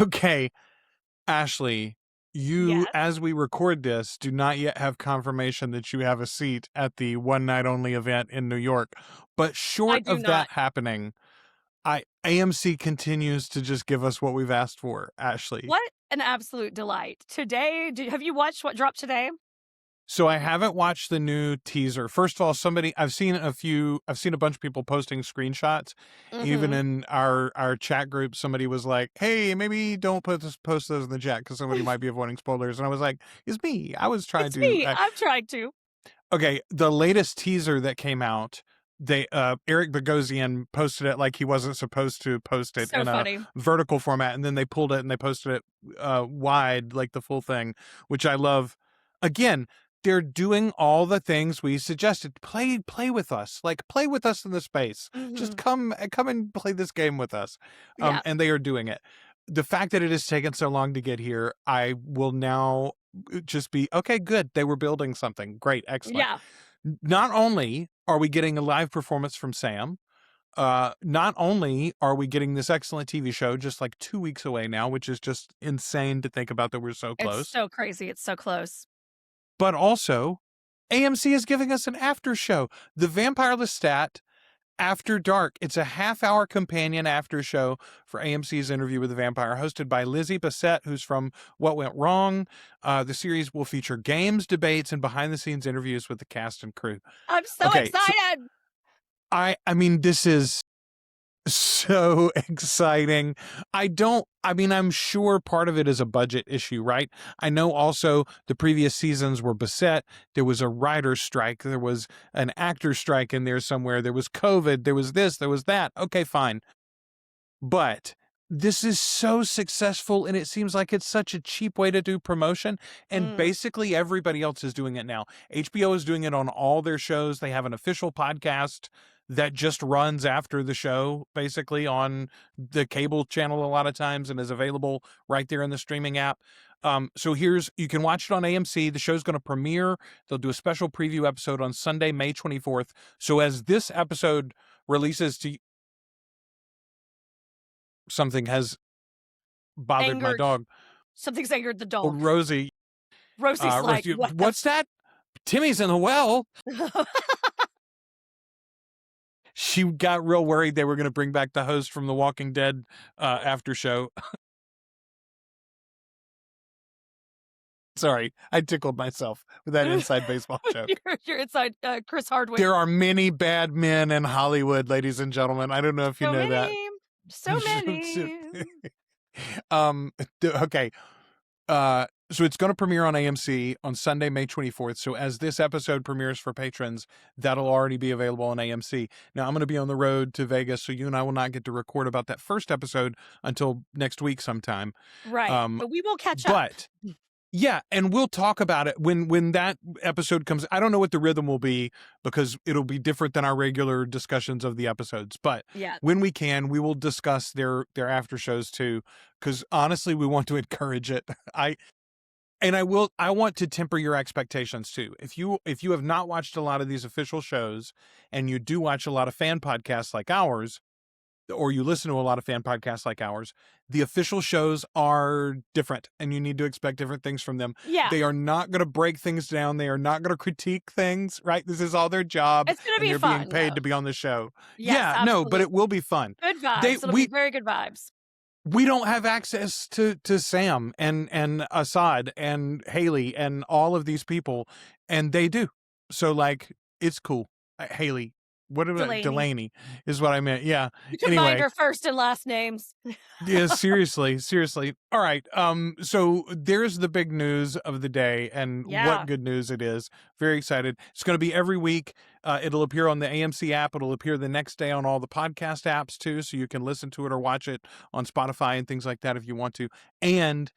Okay, Ashley, you, Yes. as we record this, do not yet have confirmation that you have a seat at the one night only event in New York. But short do of not. that happening, AMC continues to just give us what we've asked for, Ashley. What an absolute delight. Today, have you watched what dropped today? So I haven't watched the new teaser. First of all, I've seen a bunch of people posting screenshots. Even in our chat group, somebody was like, hey, maybe don't post those in the chat because somebody might be avoiding spoilers. And I was like, it's me. I was trying It's to. me. I'm trying to. Okay, the latest teaser that came out, Eric Bogosian posted it like he wasn't supposed to post it in funny. a vertical format, and then they pulled it and they posted it wide, like the full thing, which I love. Again, they're doing all the things we suggested. Play with us. Like, play with us in the space. Just come and play this game with us. Yeah. And they are doing it. The fact that it has taken so long to get here, I will now just be, okay, good. They were building something. Great. Excellent. Yeah. Not only are we getting a live performance from Sam, not only are we getting this excellent TV show just like 2 weeks away now, which is just insane to think about that we're so close. It's so crazy. It's so close. But also, AMC is giving us an after show. The Vampire Lestat After Dark. It's a half-hour companion after show for AMC's Interview with the Vampire, hosted by Lizzie Bassett, who's from What Went Wrong. The series will feature games, debates, and behind-the-scenes interviews with the cast and crew. I'm so excited. I mean, this is so exciting. I'm sure part of it is a budget issue, right? I know also the previous seasons were beset. There was a writer's strike. There was an actor's strike in there somewhere. There was COVID. There was this. There was that. Okay, fine. But this is so successful, and it seems like it's such a cheap way to do promotion. And basically everybody else is doing it now. HBO is doing it on all their shows. They have an official podcast that just runs after the show, basically on the cable channel a lot of times, and is available right there in the streaming app. So you can watch it on AMC. The show's going to premiere. They'll do a special preview episode on Sunday, May 24th. So as this episode releases to something has bothered my dog. Something's angered the dog. Oh, Rosie. Rosie's like, what's that? Timmy's in the well. She got real worried they were going to bring back the host from The Walking Dead after show. Sorry, I tickled myself with that inside baseball joke. You're inside Chris Hardwick. There are many bad men in Hollywood, ladies and gentlemen. I don't know if you know that. So many. Okay. So it's going to premiere on AMC on Sunday, May 24th. So as this episode premieres for patrons, that'll already be available on AMC. Now, I'm going to be on the road to Vegas, so you and I will not get to record about that first episode until next week sometime. Right. But we will catch up. But yeah, and we'll talk about it when that episode comes. I don't know what the rhythm will be because it'll be different than our regular discussions of the episodes. But when we can, we will discuss their after shows too, because honestly, we want to encourage it. I want to temper your expectations too. If you have not watched a lot of these official shows and you do watch a lot of fan podcasts like ours, or you listen to a lot of fan podcasts like ours, the official shows are different and you need to expect different things from them. Yeah. They are not going to break things down. They are not going to critique things, right? This is all their job. It's going to be they're fun. Being paid to be on the show. Yes, yeah, absolutely. no, but it will be fun. Good vibes. It'll be very good vibes. We don't have access to Sam and Assad and Haley and all of these people, and they do. So, like, it's cool. Haley. What about Delaney is what I meant. Yeah. You combined her first and last names. Yeah, seriously. All right. So there's the big news of the day, and what good news it is. Very excited. It's going to be every week. It'll appear on the AMC app. It'll appear the next day on all the podcast apps too, so you can listen to it or watch it on Spotify and things like that if you want to. And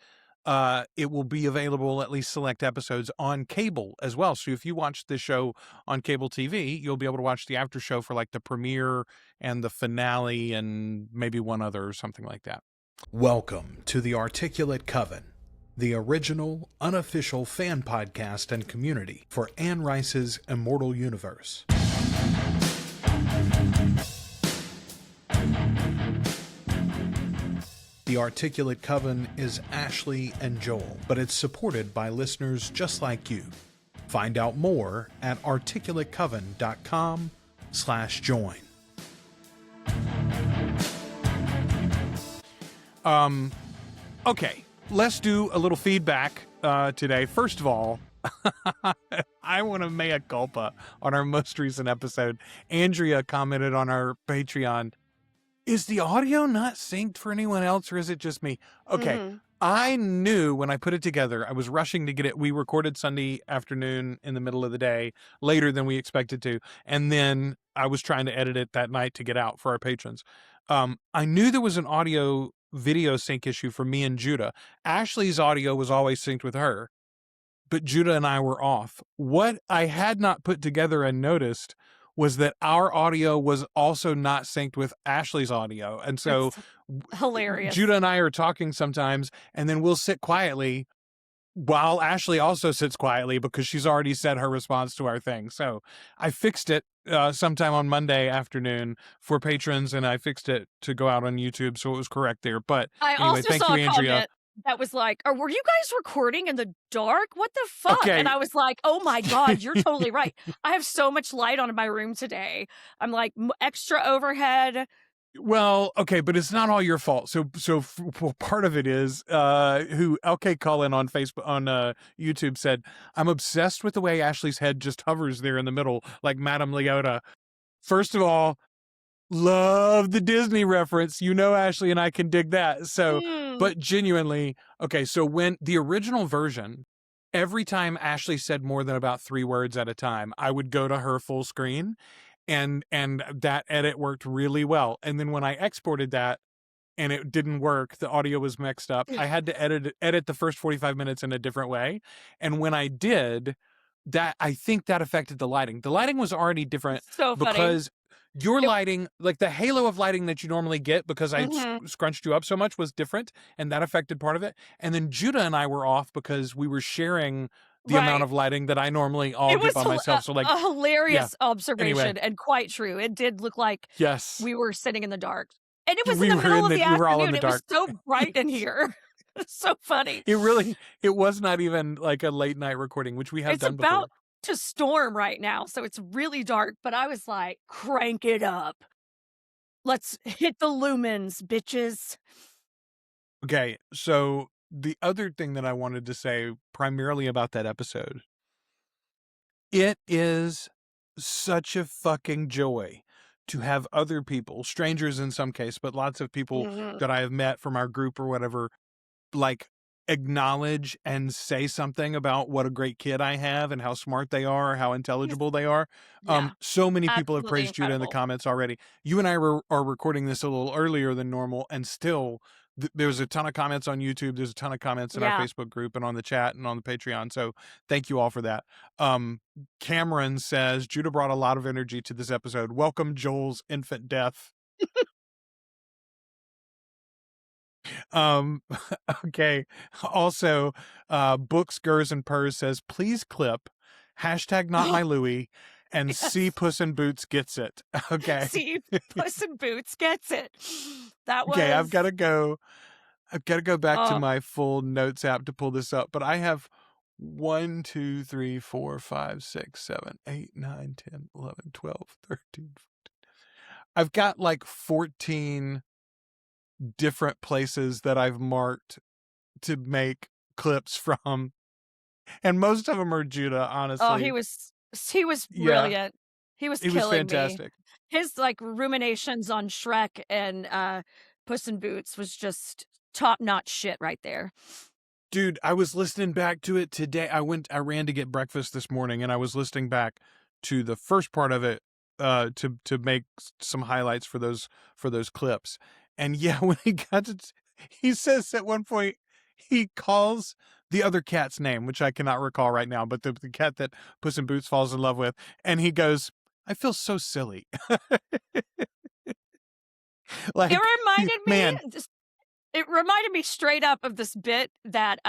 it will be available, at least select episodes, on cable as well. So if you watch the show on cable TV, you'll be able to watch the after show for like the premiere and the finale and maybe one other or something like that. Welcome to the Articulate Coven, the original, unofficial fan podcast and community for Anne Rice's Immortal Universe. The Articulate Coven is Ashley and Joel, but it's supported by listeners just like you. Find out more at articulatecoven.com/join. Okay, let's do a little feedback today. First of all, I want to mea culpa on our most recent episode. Andrea commented on our Patreon, is the audio not synced for anyone else or is it just me? Okay, I knew when I put it together, I was rushing to get it. We recorded Sunday afternoon in the middle of the day, later than we expected to. And then I was trying to edit it that night to get out for our patrons. I knew there was an audio video sync issue for me and Judah. Ashley's audio was always synced with her, but Judah and I were off. What I had not put together and noticed was that our audio was also not synced with Ashley's audio. And so hilarious. Judah and I are talking sometimes, and then we'll sit quietly while Ashley also sits quietly because she's already said her response to our thing. So I fixed it sometime on Monday afternoon for patrons, and I fixed it to go out on YouTube, so it was correct there. But I anyway, also thank saw you, a Andrea. comment that was like, were you guys recording in the dark? What the fuck? Okay. And I was like, oh my God, you're totally right. I have so much light on in my room today. I'm like extra overhead. Well, okay, but it's not all your fault. So part of it is who LK Cullen on Facebook on YouTube said, I'm obsessed with the way Ashley's head just hovers there in the middle, like Madame Leota. First of all, love the Disney reference. You know, Ashley and I can dig that. So, but genuinely, okay, so when the original version, every time Ashley said more than about 3 words at a time, I would go to her full screen. And that edit worked really well. And then when I exported that and it didn't work, the audio was mixed up. I had to edit the first 45 minutes in a different way. And when I did that, I think that affected the lighting. The lighting was already different because your lighting, like the halo of lighting that you normally get because I scrunched you up so much was different. And that affected part of it. And then Judah and I were off because we were sharing the amount of lighting that I normally get by myself. So like a hilarious observation and quite true. It did look like we were sitting in the dark. And it was in the middle of the afternoon. We were all in the dark. It was so bright in here. It's so funny. It was not even like a late night recording, which we have done before. It's about to storm right now, so it's really dark. But I was like, crank it up. Let's hit the lumens, bitches. Okay, so the other thing that I wanted to say primarily about that episode, it is such a fucking joy to have other people, strangers in some case, but lots of people that I have met from our group or whatever, like acknowledge and say something about what a great kid I have and how smart they are, how intelligible they are. So many people have praised Judah in the comments already. You and I are recording this a little earlier than normal, and still there's a ton of comments on YouTube. There's a ton of comments in our Facebook group and on the chat and on the Patreon. So thank you all for that. Cameron says, Judah brought a lot of energy to this episode. Welcome Joel's infant death. Okay. Also, Books, Gers, and Purrs says, please clip #NotMyLouie and see Puss in Boots gets it. Okay. See Puss in Boots gets it. That was okay. I've got to go back to my full notes app to pull this up, but I have 1, 2, 3, 4, 5, 6, 7, 8, 9, 10, 11, 12, 13, 14. I've got like 14 different places that I've marked to make clips from, and most of them are Judah, honestly. Oh, he was brilliant. He was killing fantastic. Me. His like ruminations on Shrek and Puss in Boots was just top-notch shit right there. Dude, I was listening back to it today. I ran to get breakfast this morning, and I was listening back to the first part of it to make some highlights for those clips. And yeah, when he says at one point, he calls the other cat's name, which I cannot recall right now, but the cat that Puss in Boots falls in love with. And he goes, I feel so silly. Like, it reminded me straight up of this bit that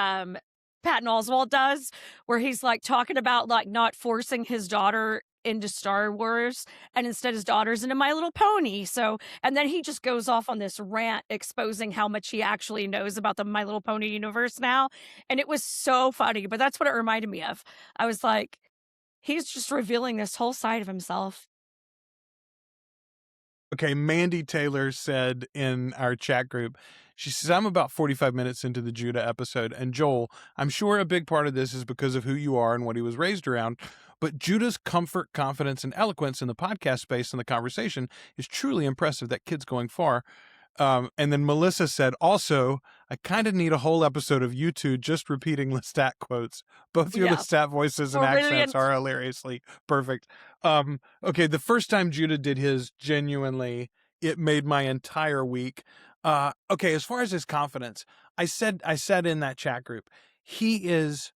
Patton Oswalt does, where he's like talking about like not forcing his daughter into Star Wars and instead his daughter's into My Little Pony. So, and then he just goes off on this rant exposing how much he actually knows about the My Little Pony universe now. And it was so funny, but that's what it reminded me of. I was like, he's just revealing this whole side of himself. Okay, Mandy Taylor said in our chat group, she says, I'm about 45 minutes into the Judah episode, and Joel, I'm sure a big part of this is because of who you are and what he was raised around, but Judah's comfort, confidence, and eloquence in the podcast space and the conversation is truly impressive. That kid's going far. And then Melissa said, also, I kind of need a whole episode of you two just repeating Lestat quotes. Both your Lestat voices and accents are hilariously perfect. Okay, the first time Judah did his, genuinely, it made my entire week. Okay, as far as his confidence, I said in that chat group, he is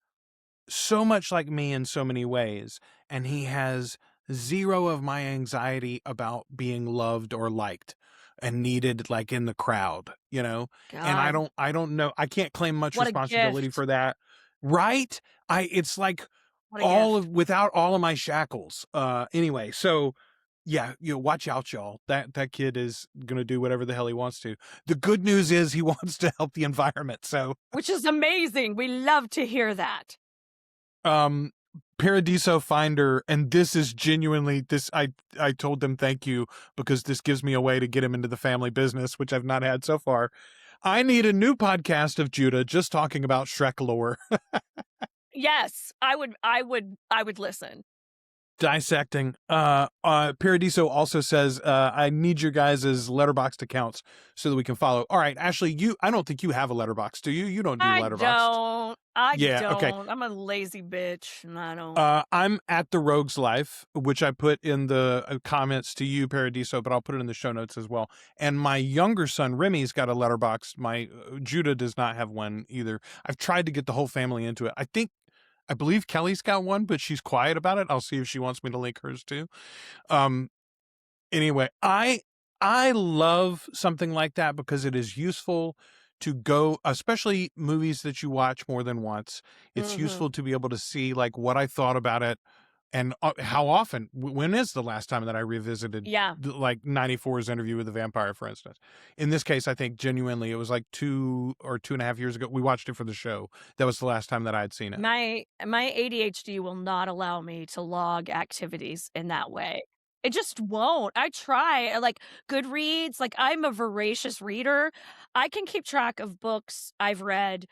so much like me in so many ways, and he has zero of my anxiety about being loved or liked and needed, like in the crowd, you know. God. And I don't know, I can't claim much responsibility for that, right? It's like without all of my shackles. Anyway, so yeah, watch out, y'all. That kid is gonna do whatever the hell he wants to. The good news is he wants to help the environment, so which is amazing. We love to hear that. Paradiso Finder, and this is genuinely this. I told them thank you because this gives me a way to get him into the family business, which I've not had so far. I need a new podcast of Judah just talking about Shrek lore. Yes, I would listen. Dissecting. Paradiso also says, I need your guys' Letterboxd accounts so that we can follow. All right, Ashley, I don't think you have a Letterboxd, do you? You don't do Letterboxd. I don't. Okay. I'm a lazy bitch, and I don't. I'm at the Rogue's Life, which I put in the comments to you, Paradiso, but I'll put it in the show notes as well. And my younger son, Remy's got a Letterboxd. My Judah does not have one either. I've tried to get the whole family into it. I believe Kelly's got one, but she's quiet about it. I'll see if she wants me to link hers too. Anyway, I love something like that because it is useful to go, especially movies that you watch more than once. It's useful to be able to see like what I thought about it and how often. When is the last time that I revisited like 94's Interview with the Vampire, for instance? In this case, I think genuinely it was like 2 or 2.5 years ago. We watched it for the show. That was the last time that I had seen it. My ADHD will not allow me to log activities in that way. It just won't. I try, like Goodreads, like I'm a voracious reader. I can keep track of books I've read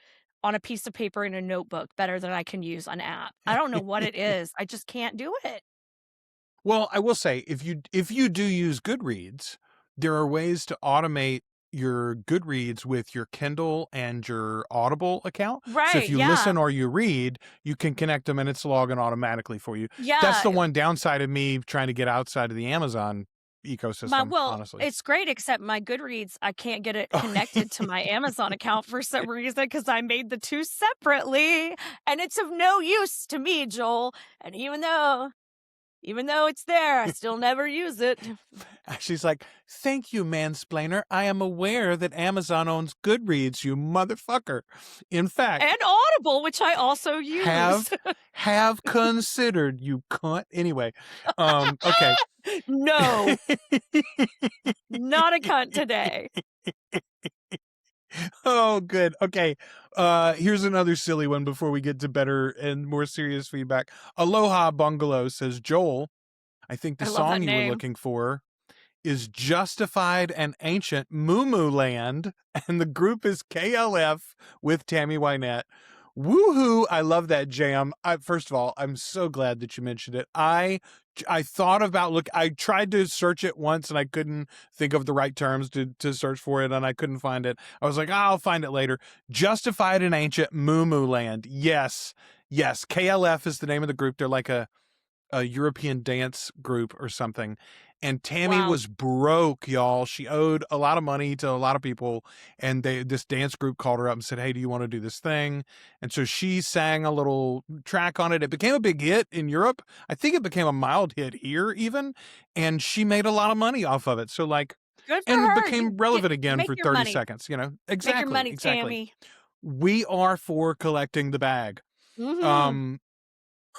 on a piece of paper in a notebook better than I can use an app. I don't know what it is. I just can't do it. Well, I will say, if you do use Goodreads, there are ways to automate your Goodreads with your Kindle and your Audible account. Right. So if you listen or you read, you can connect them and it's logging automatically for you. Yeah. That's the one downside of me trying to get outside of the Amazon ecosystem, honestly. It's great, except my Goodreads, I can't get it connected to my Amazon account for some reason because I made the two separately, and it's of no use to me, Joel. And even though it's there, I still never use it. She's like, thank you, mansplainer. I am aware that Amazon owns Goodreads, you motherfucker. In fact... And Audible, which I also use. Have considered, you cunt. Anyway, okay. No. Not a cunt today. Oh, good. Okay. Here's another silly one before we get to better and more serious feedback. Aloha Bungalow says, Joel, I think the song you were looking for is Justified and Ancient Moo Moo Land, and the group is KLF with Tammy Wynette. Woohoo! I love that jam. First of all, I'm so glad that you mentioned it. I thought about I tried to search it once and I couldn't think of the right terms to search for it, and I couldn't find it. I was like, I'll find it later. Justified and Ancient Moo Moo Land. Yes. KLF is the name of the group. They're like a European dance group or something. And Tammy was broke, y'all. She owed a lot of money to a lot of people. And this dance group called her up and said, hey, do you want to do this thing? And so she sang a little track on it. It became a big hit in Europe. I think it became a mild hit here even. And she made a lot of money off of it. So good for her. Became relevant again for 30 seconds, you know? Exactly. Make your money, exactly. Tammy. we are for collecting the bag. Mhm.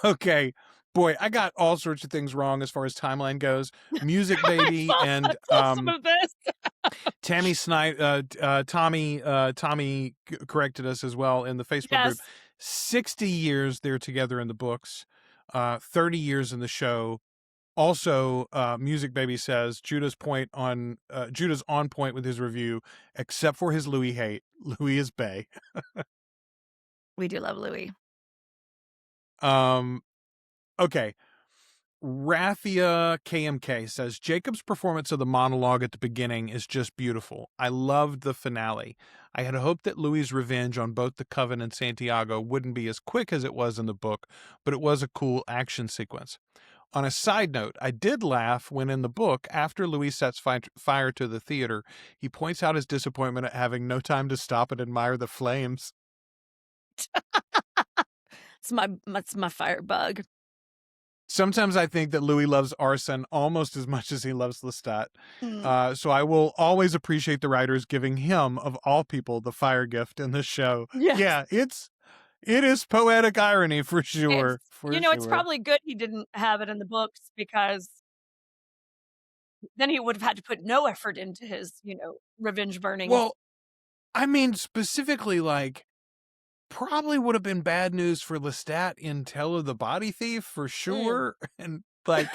Okay. Boy, I got all sorts of things wrong as far as timeline goes. Music Baby I and saw some of this. Tommy corrected us as well in the Facebook group. Yes. 60 years they're together in the books, 30 years in the show. Also, Music Baby says Judah's on point with his review, except for his Louis hate. Louis is bae. We do love Louis. Okay. Raffia KMK says Jacob's performance of the monologue at the beginning is just beautiful. I loved the finale. I had hoped that Louis' revenge on both the Coven and Santiago wouldn't be as quick as it was in the book, but it was a cool action sequence. On a side note, I did laugh when in the book, after Louis sets fire to the theater, he points out his disappointment at having no time to stop and admire the flames. It's my fire bug. Sometimes I think that Louis loves arson almost as much as he loves Lestat. Mm. So I will always appreciate the writers giving him, of all people, the fire gift in this show. Yes. Yeah, it is poetic irony for sure. It's probably good he didn't have it in the books, because then he would have had to put no effort into his, revenge burning. Well, I mean, specifically, like, probably would have been bad news for Lestat in Tale of the Body Thief for sure. And like,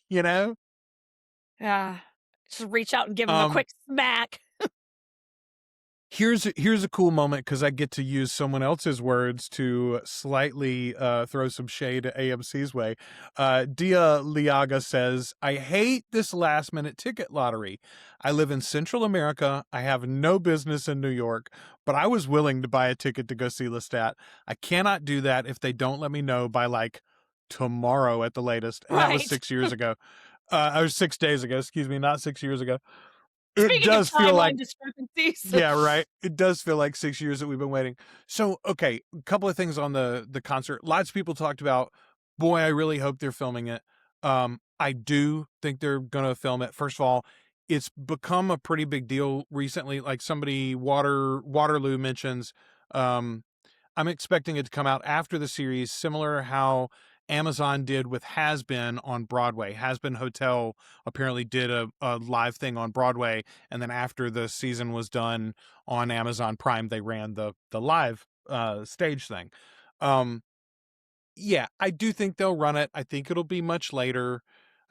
Yeah. Just reach out and give him a quick smack. Here's a cool moment because I get to use someone else's words to slightly throw some shade at AMC's way. Dia Liaga says, I hate this last minute ticket lottery. I live in Central America. I have no business in New York, but I was willing to buy a ticket to go see Lestat. I cannot do that if they don't let me know by like tomorrow at the latest. And that was 6 years ago. Or 6 days ago, excuse me, not 6 years ago. Speaking it does of feel like discrepancies. Yeah, right. It does feel like 6 years that we've been waiting. So, okay, a couple of things on the concert. Lots of people talked about, boy, I really hope they're filming it. I do think they're going to film it. First of all, it's become a pretty big deal recently. Like somebody, Waterloo mentions, I'm expecting it to come out after the series, similar how Amazon did with Has Been on Broadway. Has Been Hotel apparently did a live thing on Broadway, and then after the season was done on Amazon Prime, they ran the live stage thing. Yeah, I do think they'll run it. I think it'll be much later.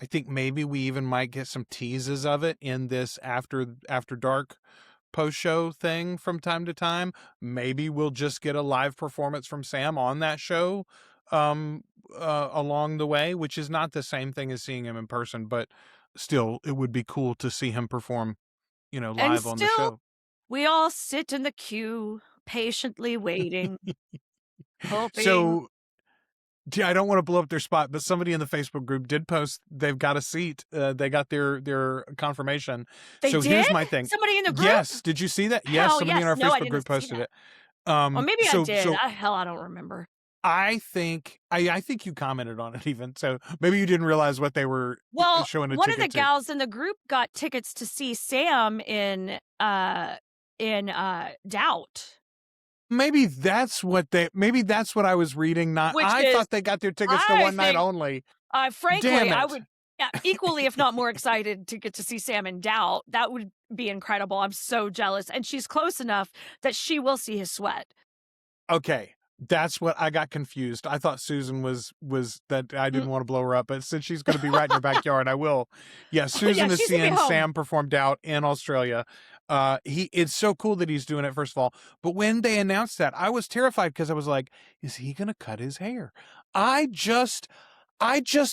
I think maybe we even might get some teases of it in this after dark post-show thing from time to time. Maybe we'll just get a live performance from Sam on that show along the way, which is not the same thing as seeing him in person, but still it would be cool to see him perform, live on the show. We all sit in the queue, patiently waiting, hoping. So, I don't want to blow up their spot, but somebody in the Facebook group did post they've got a seat. They got their confirmation. They did? Here's my thing. Somebody in the group? Yes. Did you see that? Yes. Somebody in our Facebook group posted it. Well, maybe I did. I don't remember. I think you commented on it even, so maybe you didn't realize what they were showing a ticket to. One of the gals in the group got tickets to see Sam in Doubt. Maybe that's what I was reading. I thought they got their tickets to one night only. Frankly, I would equally, if not more excited to get to see Sam in Doubt. That would be incredible. I'm so jealous. And she's close enough that she will see his sweat. Okay. That's what I got confused. I thought Susan was that I didn't want to blow her up, but since she's going to be right in her backyard, I will. Yeah, Susan is seeing Sam performed out in Australia. It's so cool that he's doing it, first of all. But when they announced that, I was terrified because I was like, is he going to cut his hair? I just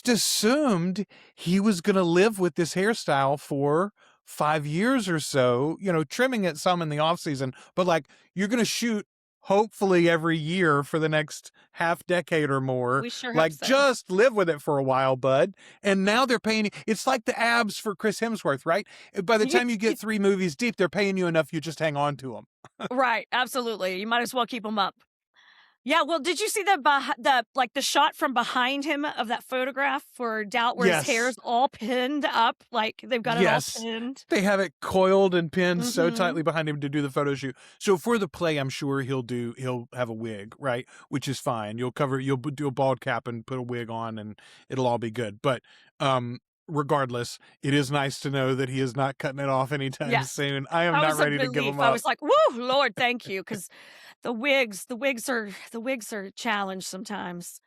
assumed he was going to live with this hairstyle for 5 years or so, trimming it some in the off season, but like you're going to shoot hopefully every year for the next half decade or more. We sure like hope so. Just live with it for a while, bud. And now they're paying you. It's like the abs for Chris Hemsworth, right? By the time you get 3 movies deep, they're paying you enough you just hang on to them. Right. Absolutely. You might as well keep them up. Yeah, well, did you see the shot from behind him of that photograph for Doubt where his hair Yes. is all pinned up, like they've got it all Yes. pinned? They have it coiled and pinned so Mhm. tightly behind him to do the photo shoot. So for the play, I'm sure he'll have a wig, right? Which is fine. You'll do a bald cap and put a wig on and it'll all be good. But regardless, it is nice to know that he is not cutting it off anytime Yes. soon. I am That not was a ready to give him relief. I up. was like, "Woo, Lord, thank you," because the wigs are a challenge sometimes.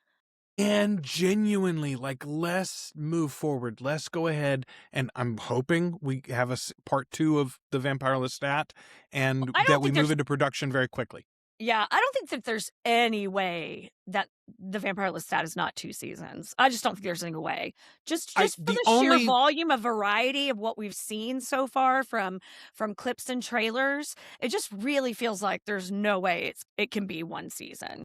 And genuinely, like, let's move forward. Let's go ahead. And I'm hoping we have part 2 of the Vampire Lestat and I that don't we think move there's into production very quickly. Yeah, I don't think that there's any way that the Vampire Lestat is not 2 seasons. I just don't think there's any way. Just for The the sheer only volume of variety of what we've seen so far from clips and trailers, it just really feels like there's no way it can be 1 season.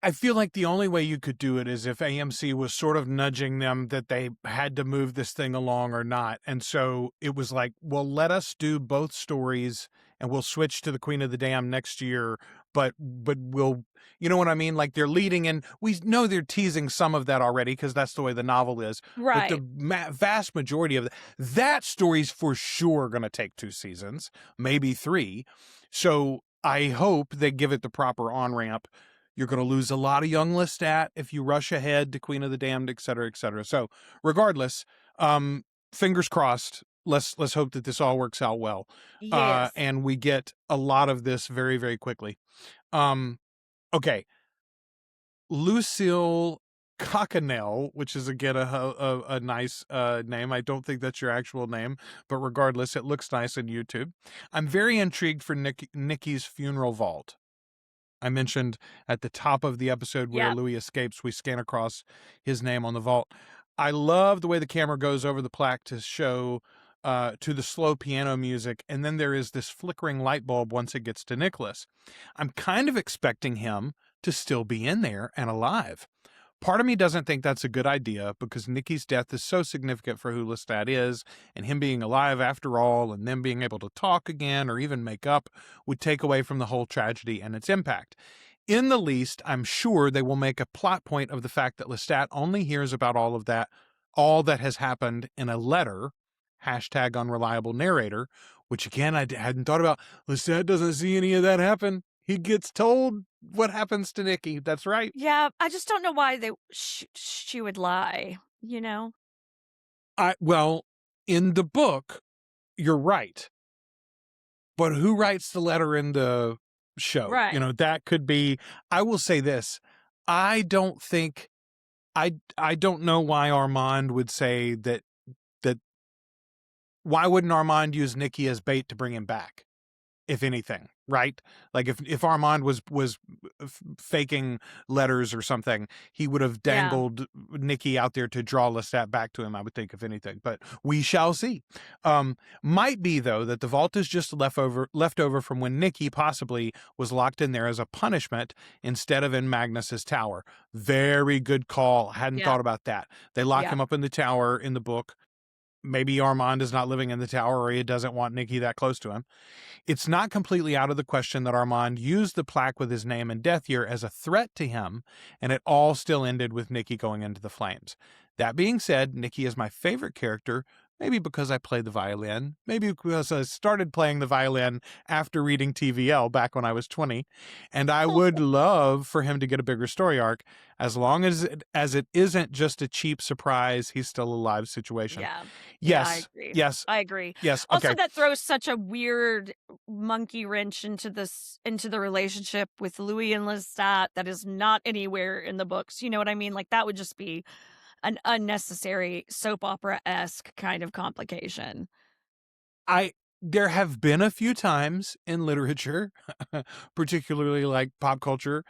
I feel like the only way you could do it is if AMC was sort of nudging them that they had to move this thing along or not. And so it was like, well, let us do both stories and we'll switch to the Queen of the Dam next year. But we'll, you know what I mean? Like they're leading in. We know they're teasing some of that already because that's the way the novel is. But Right. the vast majority of that story's for sure going to take 2 seasons, maybe 3. So I hope they give it the proper on-ramp. You're going to lose a lot of young Lestat if you rush ahead to Queen of the Damned, et cetera, et cetera. So regardless, fingers crossed. Let's hope that this all works out well. Yes. And we get a lot of this very, very quickly. Okay. Lucille Coconell, which is again a nice name. I don't think that's your actual name, but regardless, it looks nice on YouTube. I'm very intrigued for Nikki's funeral vault. I mentioned at the top of the episode where Yep. Louis escapes, we scan across his name on the vault. I love the way the camera goes over the plaque to show to the slow piano music, and then there is this flickering light bulb once it gets to Nicholas. I'm kind of expecting him to still be in there and alive. Part of me doesn't think that's a good idea because Nikki's death is so significant for who Lestat is, and him being alive after all, and them being able to talk again or even make up would take away from the whole tragedy and its impact. In the least, I'm sure they will make a plot point of the fact that Lestat only hears about all that has happened in a letter, #unreliable narrator, which again, I hadn't thought about. Lestat doesn't see any of that happen. He gets told what happens to Nikki. That's right. Yeah, I just don't know why she would lie, you know? Well, in the book, you're right. But who writes the letter in the show? Right. You know, that could be. I will say this. I don't think I don't know why Armand would say that why wouldn't Armand use Nikki as bait to bring him back? If anything, right? Like if Armand was faking letters or something, he would have Yeah. dangled Nikki out there to draw Lestat back to him, I would think, if anything. But we shall see. Might be, though, that the vault is just left over from when Nikki possibly was locked in there as a punishment instead of in Magnus's tower. Very good call. Hadn't Yeah. thought about that. They lock Yeah. him up in the tower in the book. Maybe Armand is not living in the tower or he doesn't want Nikki that close to him. It's not completely out of the question that Armand used the plaque with his name and death year as a threat to him, and it all still ended with Nikki going into the flames. That being said, Nikki is my favorite character, maybe because I play the violin, maybe because I started playing the violin after reading TVL back when I was 20, and I would love for him to get a bigger story arc, as long as it isn't just a cheap surprise, he's still alive situation. Yeah. Yes. Yeah, I agree. Yes. I agree. Yes. Also, Okay. that throws such a weird monkey wrench into the relationship with Louis and Lestat that is not anywhere in the books. You know what I mean? Like that would just be an unnecessary soap opera-esque kind of complication. There have been a few times in literature, particularly like pop culture,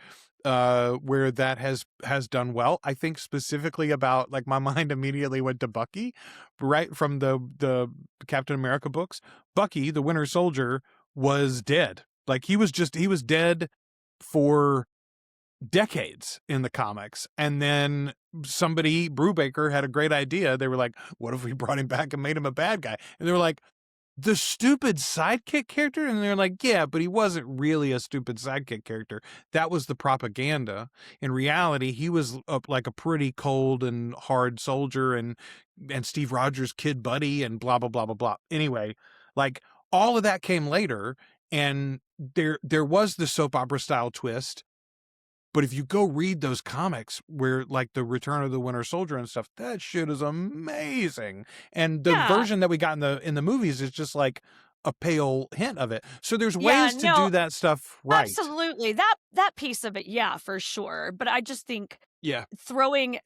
where that has done well. I think specifically about, like, my mind immediately went to Bucky, right from the Captain America books. Bucky, the Winter Soldier, was dead. Like he was dead for decades in the comics, and then somebody, Brubaker, had a great idea. They were like, what if we brought him back and made him a bad guy? And they were like, the stupid sidekick character, and they're like, yeah, but he wasn't really a stupid sidekick character. That was the propaganda. In reality, he was like a pretty cold and hard soldier, and Steve Rogers' kid buddy, and blah blah blah blah blah. Anyway, like all of that came later, and there was the soap opera style twist. But if you go read those comics where like the Return of the Winter Soldier and stuff, that shit is amazing. And the Yeah. version that we got in the movies is just like a pale hint of it. So there's Yeah, ways to no, do that stuff right. absolutely. That piece of it, yeah, for sure. But I just think Yeah. throwing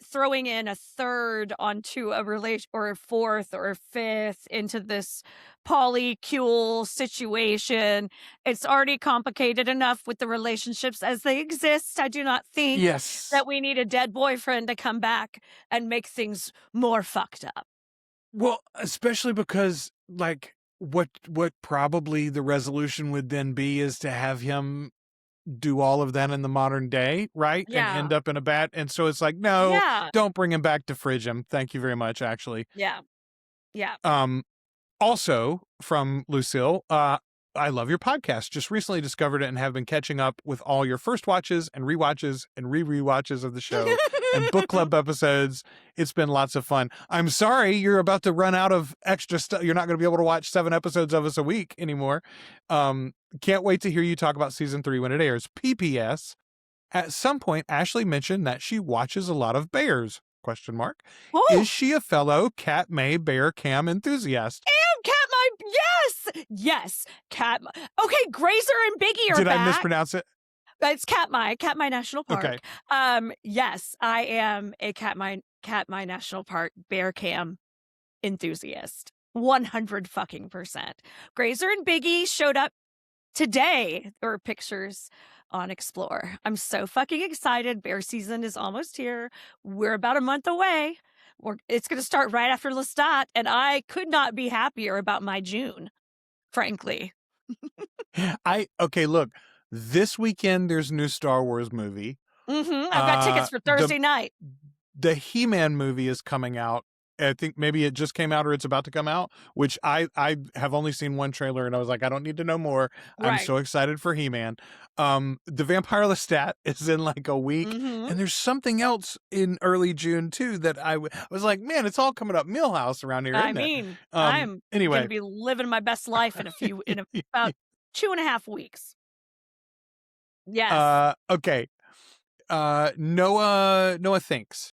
in a third onto a relation, or a fourth or a fifth into this polycule situation, it's already complicated enough with the relationships as they exist. I do not think Yes. that we need a dead boyfriend to come back and make things more fucked up. Well, especially because like what probably the resolution would then be is to have him do all of that in the modern day, right? Yeah. And end up in a bat. And so it's like, no, Yeah. don't bring him back to Phrygium. Thank you very much, actually. Yeah. Yeah. Also from Lucille, I love your podcast. Just recently discovered it and have been catching up with all your first watches and rewatches and rewatches of the show and book club episodes. It's been lots of fun. I'm sorry you're about to run out of extra stuff. You're not going to be able to watch 7 episodes of us a week anymore. Can't wait to hear you talk about season 3 when it airs. PPS. At some point, Ashley mentioned that she watches a lot of bears. ? Oh. Is she a fellow Cat May bear cam enthusiast? Yes, Cat. Okay, Grazer and Biggie are Did back. I mispronounce it? It's Katmai National Park. Okay. Yes, I am a Katmai National Park bear cam enthusiast. 100%. Grazer and Biggie showed up today. There were pictures on Explore. I'm so fucking excited. Bear season is almost here. We're about a month away. It's going to start right after Lestat, and I could not be happier about my June, frankly. Okay, look, this weekend there's a new Star Wars movie. I've got tickets for Thursday night. The He-Man movie is coming out. I think maybe it just came out or it's about to come out, which I have only seen one trailer and I was like, I don't need to know more. Right. I'm so excited for He-Man. The Vampire Lestat is in like a week. And there's something else in early June too that I was like, man, it's all coming up Millhouse around here, isn't it? I'm anyway. going to be living my best life in about 2.5 weeks. Yes. Okay. Noah thinks,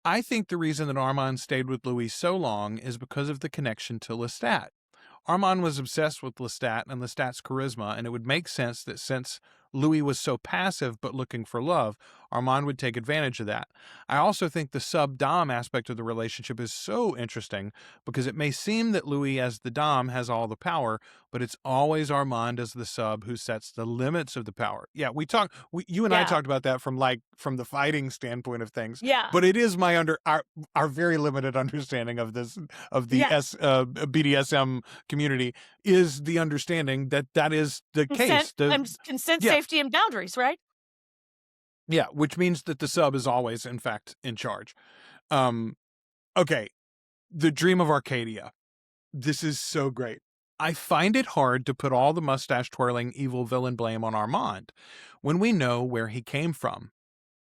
I think the reason that Armand stayed with Louis so long is because of the connection to Lestat. Armand was obsessed with Lestat and Lestat's charisma, and it would make sense that since Louis was so passive but looking for love, Armand would take advantage of that. I also think the sub-dom aspect of the relationship is so interesting because it may seem that Louis as the dom has all the power, but it's always Armand as the sub who sets the limits of the power. Yeah, you and I talked about that from the fighting standpoint of things. Yeah. But it is our very limited understanding of this, of the BDSM community, is the understanding that is the case. Consent, safety, and boundaries, right? Yeah, which means that the sub is always, in fact, in charge. Okay, The Dream of Arcadia. This is so great. I find it hard to put all the mustache-twirling evil villain blame on Armand when we know where he came from,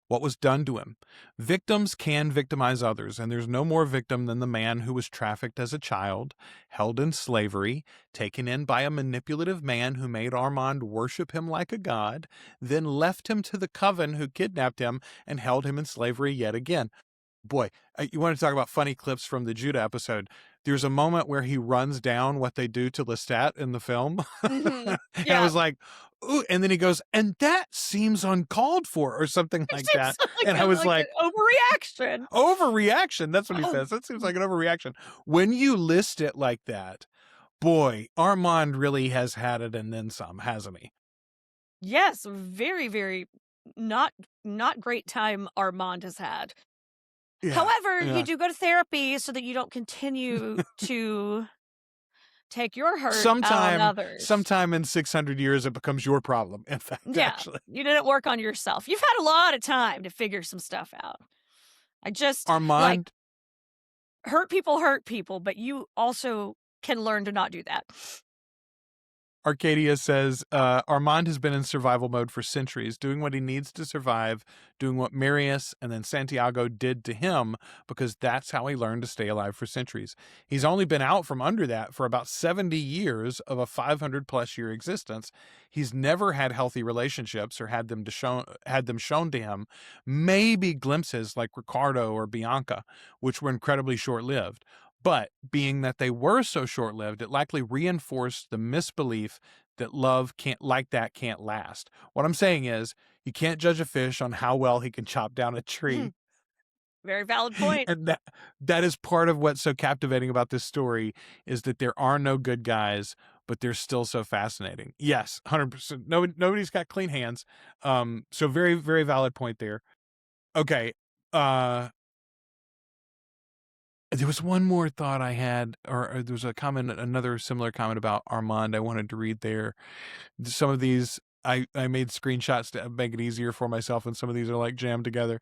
what was done to him. Victims can victimize others, and there's no more victim than the man who was trafficked as a child, held in slavery, taken in by a manipulative man who made Armand worship him like a god, then left him to the Coven who kidnapped him and held him in slavery yet again. Boy, you want to talk about funny clips from the Judah episode. There's a moment where he runs down what they do to Lestat in the film. And I was like, ooh, and then he goes, and that seems uncalled for, or something like that. And I was like overreaction. Overreaction. That's what he says. That seems like an overreaction. When you list it like that, boy, Armand really has had it and then some, hasn't he? Yes, very, very not great time Armand has had. Yeah, however, you do go to therapy so that you don't continue to take your hurt out on others. Sometime in 600 years, it becomes your problem, in fact, actually. You didn't work on yourself. You've had a lot of time to figure some stuff out. Armand... hurt people, but you also can learn to not do that. Arcadia says, Armand has been in survival mode for centuries, doing what he needs to survive, doing what Marius and then Santiago did to him, because that's how he learned to stay alive for centuries. He's only been out from under that for about 70 years of a 500-plus year existence. He's never had healthy relationships or had them shown to him, maybe glimpses like Ricardo or Bianca, which were incredibly short-lived. But being that they were so short-lived, it likely reinforced the misbelief that love can't last. What I'm saying is, you can't judge a fish on how well he can chop down a tree. Very valid point. And that is part of what's so captivating about this story, is that there are no good guys, but they're still so fascinating. Yes, 100%. Nobody's got clean hands. So very, very valid point there. Okay. There was one more thought I had, or there was a comment, another similar comment about Armand I wanted to read there. Some of these, I made screenshots to make it easier for myself, and some of these are like jammed together.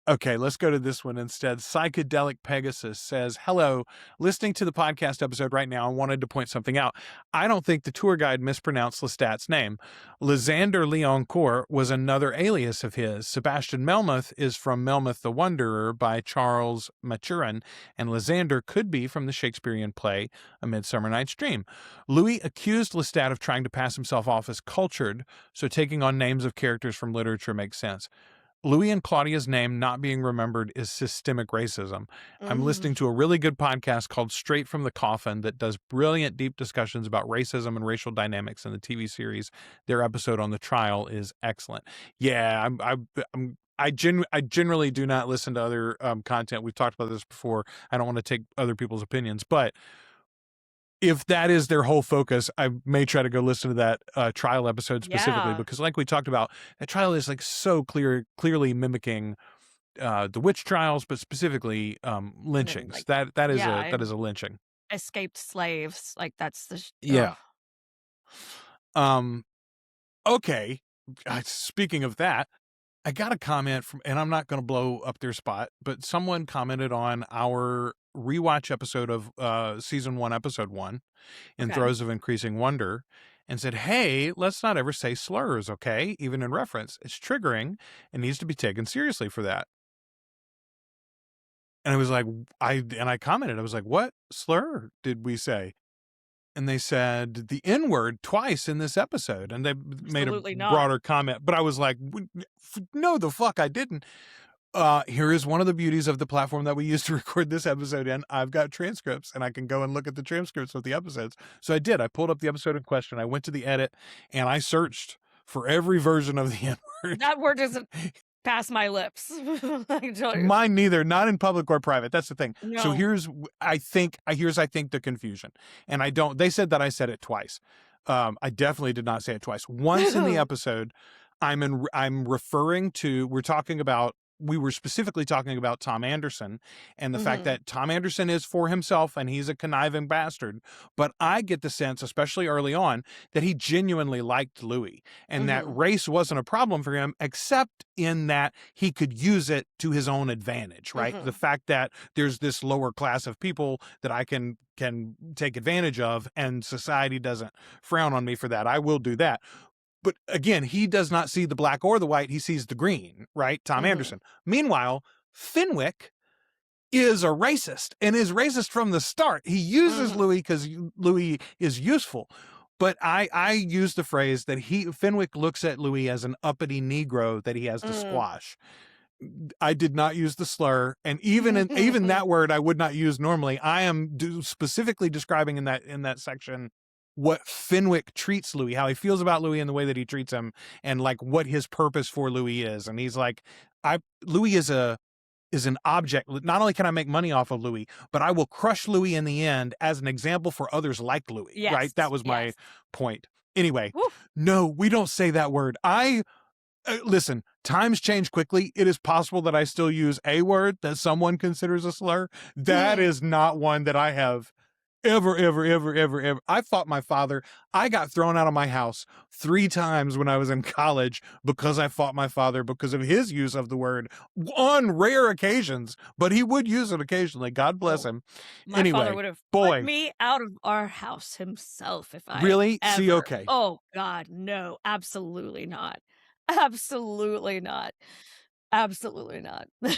Okay, let's go to this one instead. Psychedelic Pegasus says, hello, listening to the podcast episode right now, I wanted to point something out. I don't think the tour guide mispronounced Lestat's name. Lysander Leoncourt was another alias of his. Sebastian Melmoth is from Melmoth the Wanderer by Charles Maturin, and Lysander could be from the Shakespearean play A Midsummer Night's Dream. Louis accused Lestat of trying to pass himself off as cultured, so taking on names of characters from literature makes sense. Louis and Claudia's name not being remembered is systemic racism. I'm listening to a really good podcast called Straight from the Coffin that does brilliant, deep discussions about racism and racial dynamics in the TV series. Their episode on the trial is excellent. Yeah, I generally do not listen to other content. We've talked about this before. I don't want to take other people's opinions, but if that is their whole focus, I may try to go listen to that trial episode specifically, because like we talked about, that trial is like so clearly mimicking the witch trials, but specifically lynchings. Like, that is a lynching. Escaped slaves, like that's the yeah. Okay. Speaking of that, I got a comment from, and I'm not going to blow up their spot, but someone commented on our rewatch episode of season 1, episode 1, In Throes of Increasing Wonder, and said, hey, let's not ever say slurs, okay? Even in reference. It's triggering and needs to be taken seriously for that. And I was like, I commented, I was like, what slur did we say? And they said the N-word twice in this episode. And they made a broader comment. But I was like, no, the fuck I didn't. Here is one of the beauties of the platform that we used to record this episode in. I've got transcripts, and I can go and look at the transcripts of the episodes. So I did. I pulled up the episode in question. I went to the edit, and I searched for every version of the N-word. That word doesn't pass my lips. Mine neither, not in public or private. That's the thing. No. So here's I think the confusion. And they said that I said it twice. I definitely did not say it twice. Once in the episode, I'm referring to, we were specifically talking about Tom Anderson and the fact that Tom Anderson is for himself and he's a conniving bastard. But I get the sense, especially early on, that he genuinely liked Louis and that race wasn't a problem for him, except in that he could use it to his own advantage, right? The fact that there's this lower class of people that I can take advantage of, and society doesn't frown on me for that. I will do that. But again, he does not see the black or the white. He sees the green, right? Tom Anderson. Meanwhile, Fenwick is a racist and is racist from the start. He uses Louis because Louis is useful. But I use the phrase that Fenwick looks at Louis as an uppity Negro that he has to squash. I did not use the slur, and even that word I would not use normally. I am specifically describing in that section what Fenwick treats Louis, how he feels about Louis and the way that he treats him, and like what his purpose for Louis is. And he's like, Louis is an object. Not only can I make money off of Louis, but I will crush Louis in the end as an example for others like Louis. Yes. Right? That was my point. Anyway, Woo. No, we don't say that word. Listen, times change quickly. It is possible that I still use a word that someone considers a slur. That is not one that I have Ever. I fought my father. I got thrown out of my house 3 times when I was in college because I fought my father because of his use of the word on rare occasions, but he would use it occasionally. God bless him. My Anyway, father would have put me out of our house himself if I really? ever. See, okay. Oh God, no, absolutely not. Absolutely not. Absolutely not. But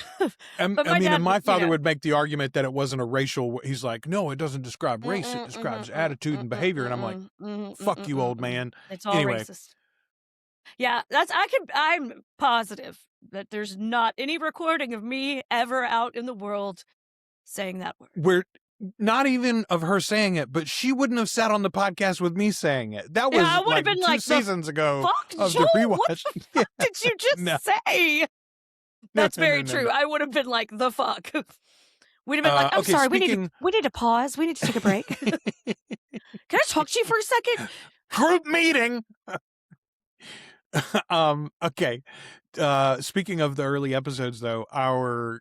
I mean, and my father you know, would make the argument that it wasn't a racial. He's like, no, it doesn't describe race. It describes attitude and behavior. And I'm like, fuck you, old man. It's all Anyway. racist. Yeah, I'm positive that there's not any recording of me ever out in the world saying that word. We're not even of her saying it, but she wouldn't have sat on the podcast with me saying it. That was like been 2 seasons ago of Joel, the rewatch. What the fuck did you just say? That's very true. No. I would have been like, the fuck. We'd have been like, I'm sorry, we need to pause. We need to take a break. Can I talk to you for a second? Group meeting. Okay. Speaking of the early episodes, though, our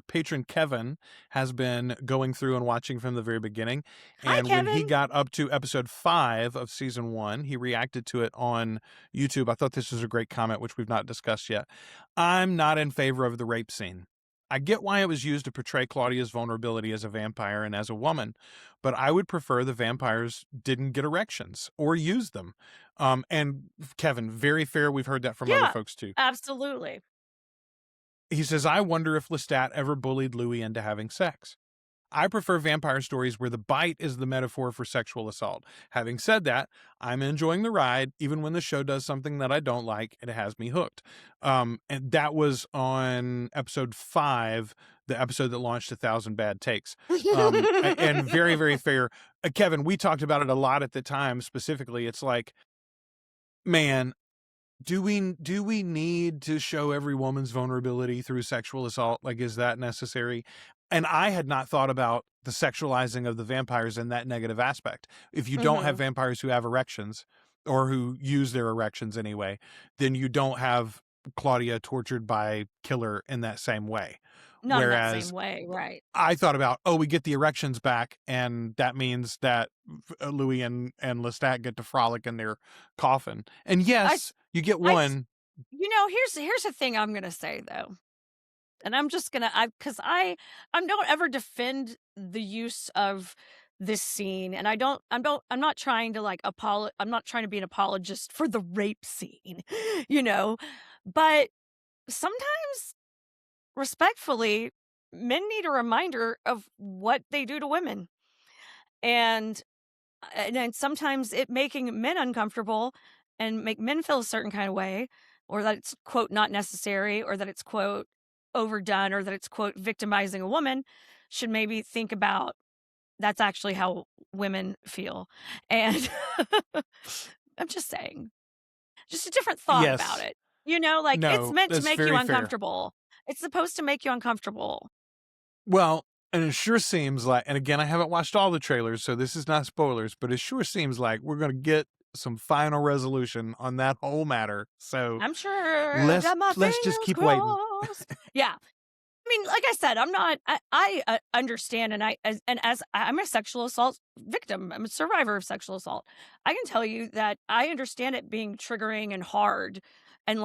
patron Kevin has been going through and watching from the very beginning. And Hi, when he got up to episode 5 of season 1, he reacted to it on YouTube. I thought this was a great comment, which we've not discussed yet. I'm not in favor of the rape scene. I get why it was used to portray Claudia's vulnerability as a vampire and as a woman, but I would prefer the vampires didn't get erections or use them. And Kevin, very fair. We've heard that from other folks too. Absolutely. He says, I wonder if Lestat ever bullied Louis into having sex. I prefer vampire stories where the bite is the metaphor for sexual assault. Having said that, I'm enjoying the ride. Even when the show does something that I don't like, it has me hooked. And that was on episode 5, the episode that launched 1,000 Bad Takes. And very, very fair. Kevin, we talked about it a lot at the time. Specifically, it's like, man, do we need to show every woman's vulnerability through sexual assault? Like, is that necessary? And I had not thought about the sexualizing of the vampires in that negative aspect. If you don't have vampires who have erections or who use their erections anyway, then you don't have Claudia tortured by killer in that same way. Not in that same way, right. I thought about, we get the erections back, and that means that Louis and Lestat get to frolic in their coffin. And yes, you get one. Here's the thing I'm going to say, though. And I'm just going to, because I don't ever defend the use of this scene. And I'm not trying to I'm not trying to be an apologist for the rape scene, but sometimes, respectfully, men need a reminder of what they do to women. And sometimes it making men uncomfortable and make men feel a certain kind of way, or that it's, quote, not necessary, or that it's, quote, overdone, or that it's, quote, victimizing a woman, should maybe think about that's actually how women feel. And I'm just saying, just a different thought about it. It's meant to make you uncomfortable. Fair. It's supposed to make you uncomfortable. Well, and it sure seems like, and again, I haven't watched all the trailers, so this is not spoilers, but it sure seems like we're going to get some final resolution on that whole matter. So I'm sure let's just keep waiting. Yeah. I mean, like I said, I understand, and as I'm a sexual assault victim, I'm a survivor of sexual assault. I can tell you that I understand it being triggering and hard, and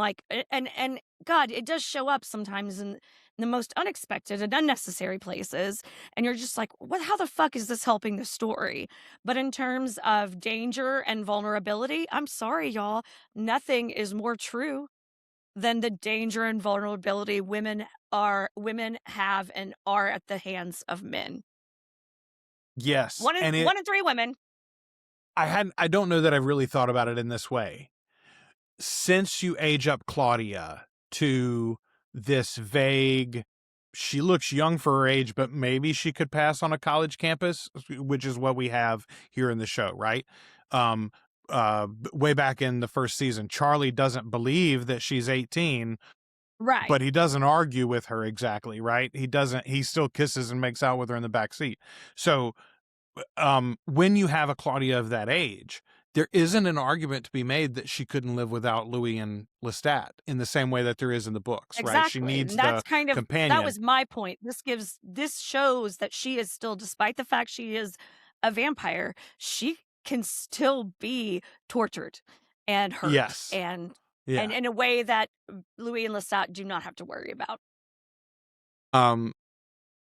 and God, it does show up sometimes in the most unexpected and unnecessary places, and you're just like, how the fuck is this helping the story? But in terms of danger and vulnerability, I'm sorry, y'all, nothing is more true than the danger and vulnerability women have and are at the hands of men. Yes. One in 3 women. I don't know that I've really thought about it in this way. Since you age up Claudia to this vague, she looks young for her age, but maybe she could pass on a college campus, which is what we have here in the show, right? Way back in the first season, Charlie doesn't believe that she's 18, right? But he doesn't argue with her exactly, right? He still kisses and makes out with her in the back seat. So when you have a Claudia of that age, there isn't an argument to be made that she couldn't live without Louis and Lestat in the same way that there is in the books, right? She Exactly. needs And that's the kind of that companion. was my point. This shows that she is still, despite the fact she is a vampire, she can still be tortured and hurt Yes. and Yeah. in a way that Louis and Lestat do not have to worry about.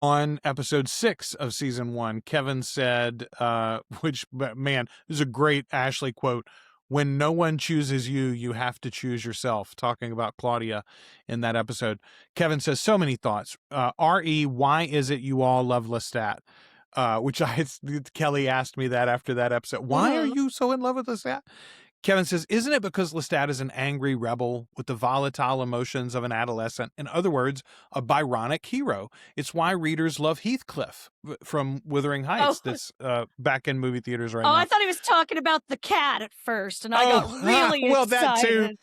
On episode 6 of season 1, Kevin said, which, man, this is a great Ashley quote. When no one chooses you, you have to choose yourself. Talking about Claudia in that episode. Kevin says so many thoughts. R.E., why is it you all love Lestat? Kelly asked me that after that episode. Why are you so in love with Lestat? Kevin says, isn't it because Lestat is an angry rebel with the volatile emotions of an adolescent? In other words, a Byronic hero. It's why readers love Heathcliff from Wuthering Heights that's back in movie theaters right now. I thought he was talking about the cat at first, and I got really well, excited.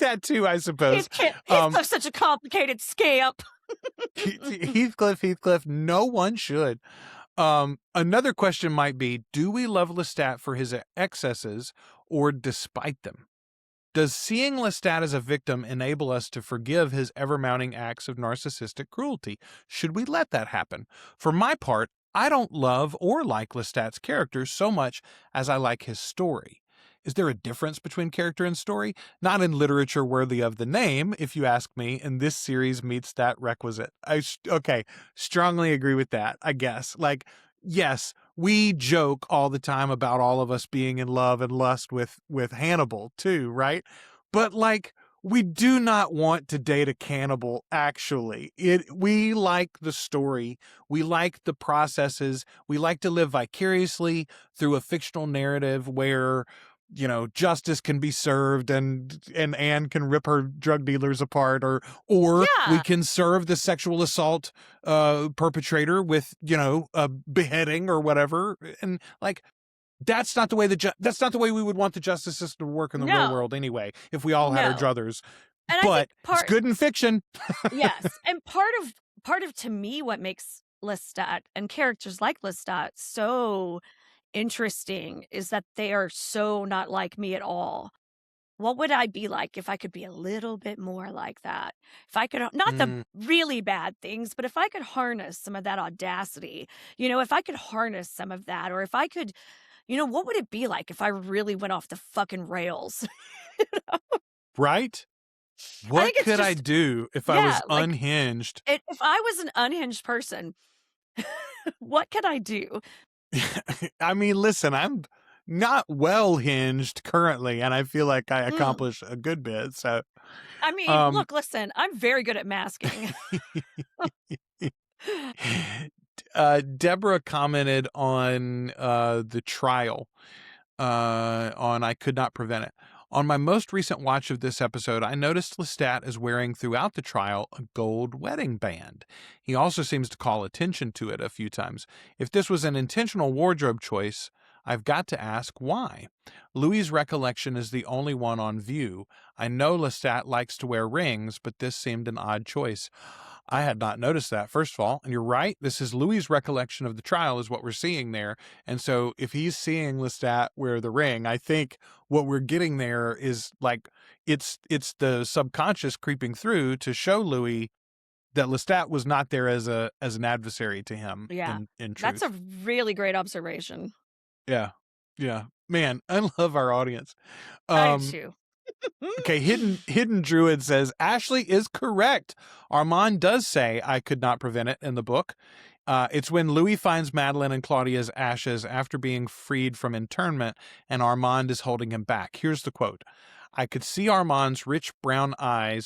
That too, I suppose. Heathcliff's such a complicated scamp. Heathcliff, no one should. Another question might be, do we love Lestat for his excesses or despite them? Does seeing Lestat as a victim enable us to forgive his ever-mounting acts of narcissistic cruelty? Should we let that happen? For my part, I don't love or like Lestat's character so much as I like his story. Is there a difference between character and story? Not in literature worthy of the name, if you ask me, and this series meets that requisite. Strongly agree with that, I guess. Like, yes, we joke all the time about all of us being in love and lust with Hannibal too, right? But like, we do not want to date a cannibal, actually. We like the story. We like the processes. We like to live vicariously through a fictional narrative where, you know, justice can be served and Anne can rip her drug dealers apart, or we can serve the sexual assault perpetrator with, you know, a beheading or whatever. And like, that's not the way that's not the way we would want the justice system to work in the real world anyway, if we all had our druthers. And but it's good in fiction. Yes. And part of to me what makes Lestat and characters like Lestat so interesting is that they are so not like me at all. What would I be like if I could be a little bit more like that? If I could, not the really bad things, but if I could harness some of that audacity, you know, if I could harness some of that, or if I could, you know, what would it be like if I really went off the fucking rails? You know? Right? What could I do if I was unhinged? If I was an unhinged person, what could I do? I mean, listen, I'm not well hinged currently, and I feel like I accomplished a good bit. So, I mean, look, listen, I'm very good at masking. Deborah commented on the trial on I Could Not Prevent It. On my most recent watch of this episode, I noticed Lestat is wearing throughout the trial a gold wedding band. He also seems to call attention to it a few times. If this was an intentional wardrobe choice, I've got to ask why. Louis' recollection is the only one on view. I know Lestat likes to wear rings, but this seemed an odd choice. I had not noticed that, first of all. And you're right, this is Louis' recollection of the trial is what we're seeing there. And so if he's seeing Lestat wear the ring, I think what we're getting there is like, it's the subconscious creeping through to show Louis that Lestat was not there as an adversary to him. Yeah, in truth. That's a really great observation. Yeah. Man, I love our audience. I do too. Okay, Hidden Druid says, Ashley is correct. Armand does say I could not prevent it in the book. It's when Louis finds Madeline and Claudia's ashes after being freed from internment, and Armand is holding him back. Here's the quote. I could see Armand's rich brown eye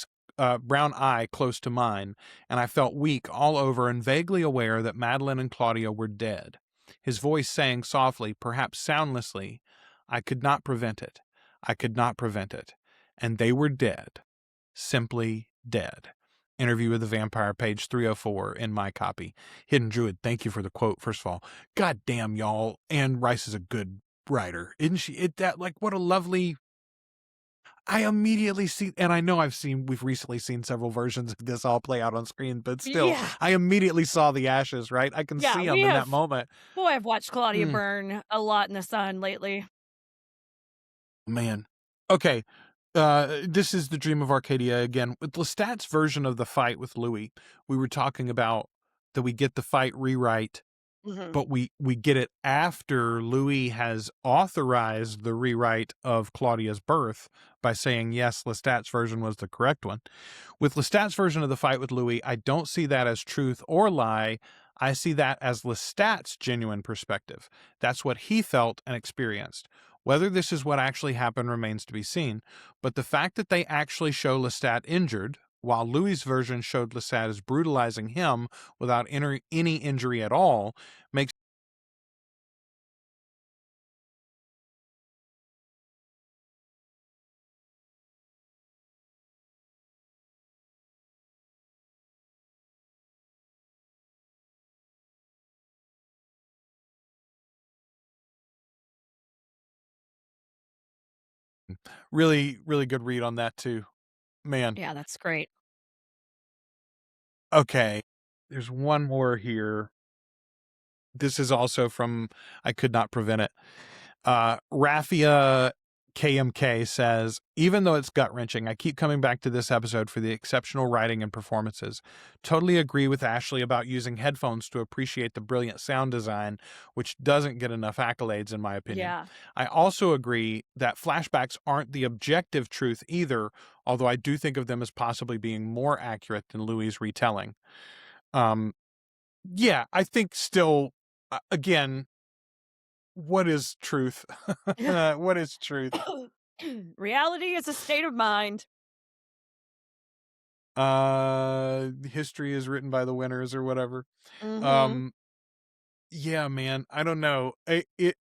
close to mine, and I felt weak all over and vaguely aware that Madeline and Claudia were dead. His voice saying softly, perhaps soundlessly, I could not prevent it. I could not prevent it. And they were dead. Simply dead. Interview with the Vampire, page 304 in my copy. Hidden Druid, thank you for the quote, first of all. God damn, y'all. Anne Rice is a good writer. Isn't she? What a lovely... I immediately see, and I know we've recently seen several versions of this all play out on screen, but still, I immediately saw the ashes, right? I can see them in that moment. Boy, I've watched Claudia burn a lot in the sun lately. Man. Okay. This is the Dream of Arcadia again. With Lestat's version of the fight with Louis, we were talking about that we get the fight rewrite, but we get it after Louis has authorized the rewrite of Claudia's birth by saying, yes, Lestat's version was the correct one. With Lestat's version of the fight with Louis, I don't see that as truth or lie. I see that as Lestat's genuine perspective. That's what he felt and experienced. Whether this is what actually happened remains to be seen, but the fact that they actually show Lestat injured, while Louis' version showed Lestat as brutalizing him without any injury at all, makes really, really good read on that too. Man. Yeah, that's great. Okay. There's one more here. This is also from I Could Not Prevent It. Raffia KMK says, even though it's gut-wrenching, I keep coming back to this episode for the exceptional writing and performances. Totally agree with Ashley about using headphones to appreciate the brilliant sound design, which doesn't get enough accolades in my opinion. Yeah. I also agree that flashbacks aren't the objective truth either, although I do think of them as possibly being more accurate than Louis' retelling. Yeah, I think still, again, what is truth? What is truth? Reality is a state of mind. History is written by the winners or whatever. Yeah, man, I don't know.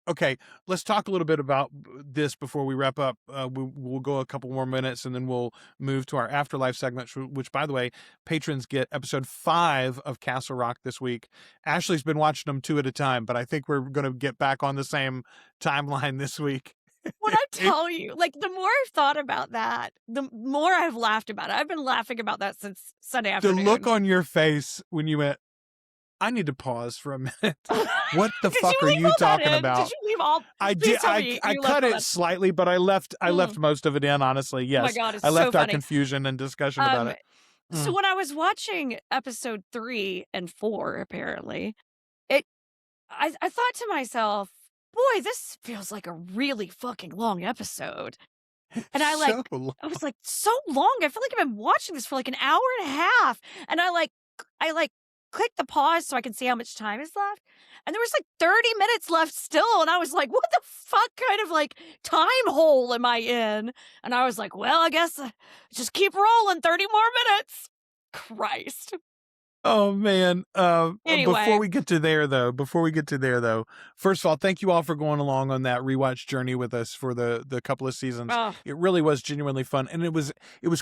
Okay, let's talk a little bit about this before we wrap up. We'll go a couple more minutes and then we'll move to our Afterlife segment, which, by the way, patrons get episode 5 of Castle Rock this week. Ashley's been watching them 2 at a time, but I think we're going to get back on the same timeline this week. When I tell you, like, the more I've thought about that, the more I've laughed about it. I've been laughing about that since Sunday afternoon. The look on your face when you went, I need to pause for a minute. What the fuck are you talking about? Did you leave all? I did. I cut it slightly, but I left most of it in. Honestly, yes. Oh my God, it's I left so our funny. confusion and discussion about it. So when I was watching episode 3 and 4, apparently, I thought to myself, boy, this feels like a really fucking long episode. And I was like, so long. I feel like I've been watching this for like an hour and a half. And I clicked the pause so I can see how much time is left. And there was like 30 minutes left still. And I was like, what the fuck kind of like time hole am I in? And I was like, well, I guess just keep rolling 30 more minutes. Christ. Oh man. Anyway. Before we get to there though, first of all, thank you all for going along on that rewatch journey with us for the couple of seasons. It really was genuinely fun. And it was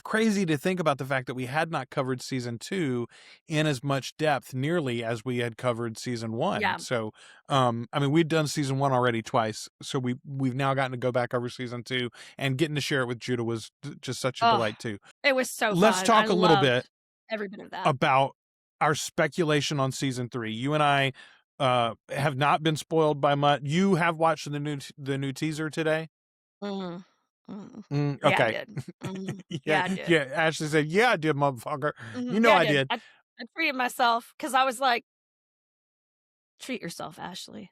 crazy to think about the fact that we had not covered season 2 in as much depth nearly as we had covered season 1. Yeah. So, I mean, we'd done season 1 already twice. So we've now gotten to go back over season 2, and getting to share it with Judah was just such a delight too. It was so fun. Let's talk a little bit every bit of that about our speculation on season 3. You and I have not been spoiled by much. You have watched the new teaser today? Okay. Yeah, I did. Yeah, I did. Yeah, Ashley said, yeah, I did, motherfucker. You know Yeah, I did. I treated myself because I was like, treat yourself, Ashley.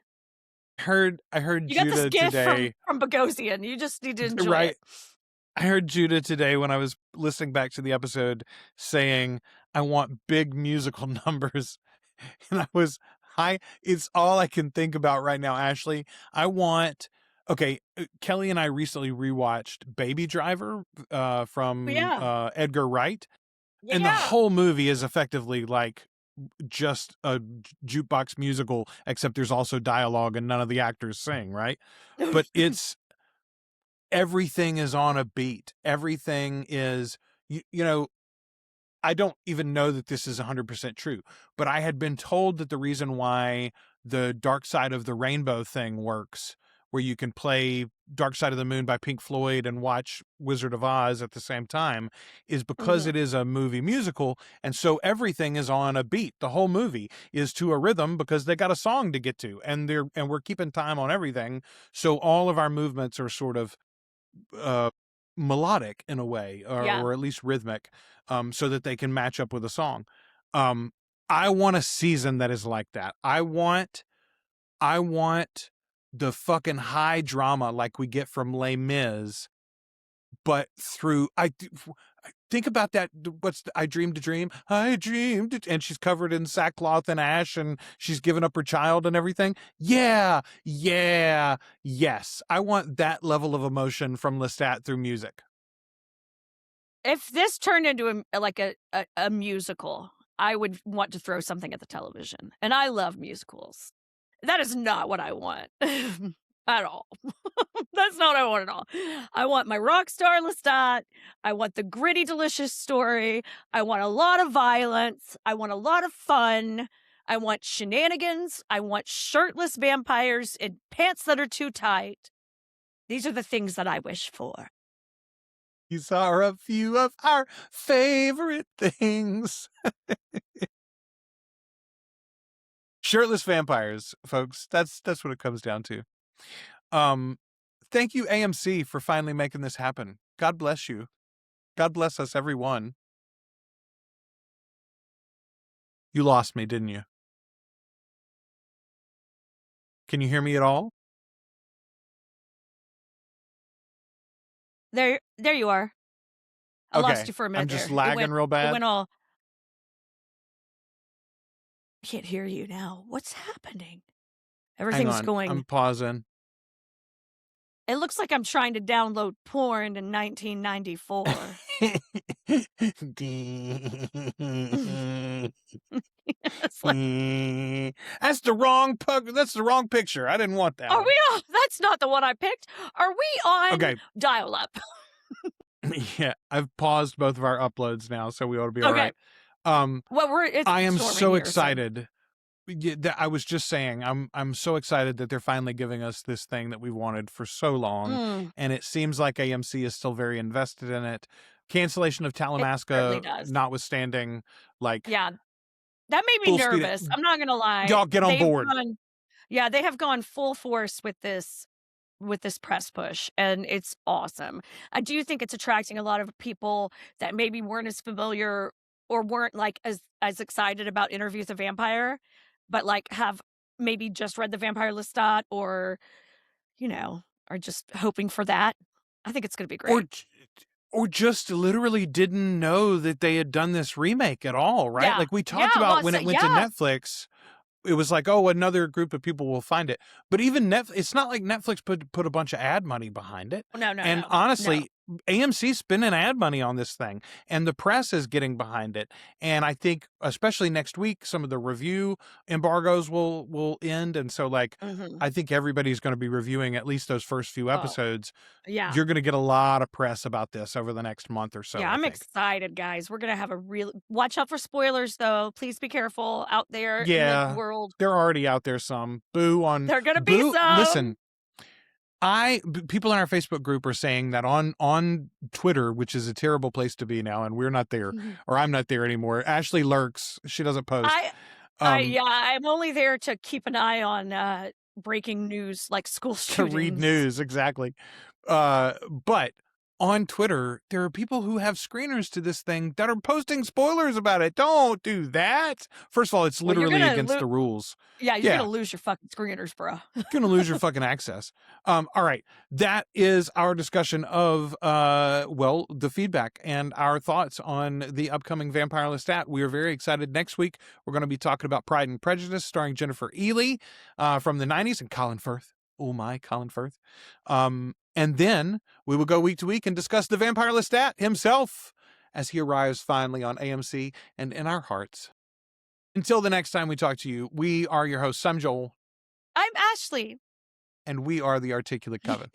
I heard You got Judah this gift today from Bogosian. You just need to enjoy right. it. I heard Judah today when I was listening back to the episode saying, I want big musical numbers. And I was it's all I can think about right now, Ashley. Kelly and I recently rewatched Baby Driver from Edgar Wright. Yeah. And the whole movie is effectively like just a jukebox musical, except there's also dialogue and none of the actors sing, right? But everything is on a beat. Everything is, you know, I don't even know that this is 100% true, but I had been told that the reason why the Dark Side of the Rainbow thing works, where you can play Dark Side of the Moon by Pink Floyd and watch Wizard of Oz at the same time, is because it is a movie musical. And so everything is on a beat. The whole movie is to a rhythm because they got a song to get to, and we're keeping time on everything. So all of our movements are sort of melodic in a way, Yeah. or at least rhythmic, so that they can match up with a song. I want a season that is like that. I want the fucking high drama like we get from Les Mis, but through think about that. I dreamed a dream. I dreamed it, and she's covered in sackcloth and ash, and she's given up her child and everything. Yeah, yes. I want that level of emotion from Lestat through music. If this turned into a musical, I would want to throw something at the television. And I love musicals. That is not what I want at all. That's not what I want at all. I want my rock star Lestat. I want the gritty, delicious story. I want a lot of violence. I want a lot of fun. I want shenanigans. I want shirtless vampires in pants that are too tight. These are the things that I wish for. These are a few of our favorite things. Shirtless vampires, folks. That's what it comes down to. Thank you, AMC, for finally making this happen. God bless you. God bless us, everyone. You lost me, didn't you? Can you hear me at all? There you are. I lost you for a minute. I'm just there. lagging real bad. It went all. Can't hear you now. What's happening? Everything's going. I'm pausing. It looks like I'm trying to download porn in 1994. That's the wrong picture. I didn't want that. Are we on? That's not the one I picked. Are we on dial-up? Yeah, I've paused both of our uploads now, so we ought to be all right. I am so excited. I was just saying, I'm so excited that they're finally giving us this thing that we wanted for so long, and it seems like AMC is still very invested in it. Cancellation of Talamasca notwithstanding, yeah, that made me nervous. I'm not gonna lie. Y'all get on board. They have gone full force with this press push, and it's awesome. I do think it's attracting a lot of people that maybe weren't as familiar or weren't like as excited about Interview with a Vampire, but like have maybe just read the Vampire Lestat or are just hoping for that. I think it's going to be great. Or just literally didn't know that they had done this remake at all, right? Yeah. Like we talked about when it went to Netflix, it was like, oh, another group of people will find it. But even Netflix, it's not like Netflix put a bunch of ad money behind it. No. And honestly, AMC's spending ad money on this thing, and the press is getting behind it. And I think, especially next week, some of the review embargoes will end. And so, I think everybody's going to be reviewing at least those first few episodes. Yeah. You're going to get a lot of press about this over the next month or so. Yeah, I'm excited, guys. We're going to have a watch out for spoilers, though. Please be careful out there in the world. They're already out there some. Boo on... They're going to be some. Listen. People in our Facebook group are saying that on Twitter, which is a terrible place to be now, and we're not there, or I'm not there anymore. Ashley lurks; she doesn't post. I'm only there to keep an eye on breaking news, like school shootings. To read news, exactly. But on Twitter, there are people who have screeners to this thing that are posting spoilers about it. Don't do that. First of all, it's literally against the rules. Yeah, you're going to lose your fucking screeners, bro. You're going to lose your fucking access. All right. That is our discussion of, the feedback and our thoughts on the upcoming Vampire Lestat. We are very excited. Next week, we're going to be talking about Pride and Prejudice, starring Jennifer Ely from the 90s and Colin Firth. Oh my, Colin Firth. And then we will go week to week and discuss the Vampire Lestat himself as he arrives finally on AMC and in our hearts. Until the next time we talk to you, we are your hosts. I'm Joel. I'm Ashley. And we are the Articulate Coven.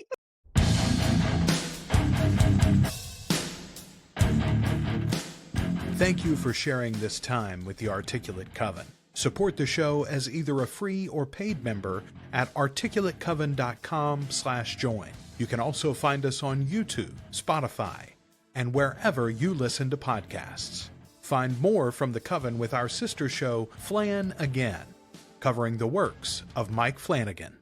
Thank you for sharing this time with the Articulate Coven. Support the show as either a free or paid member at articulatecoven.com/join. You can also find us on YouTube, Spotify, and wherever you listen to podcasts. Find more from the Coven with our sister show, Flan Again, covering the works of Mike Flanagan.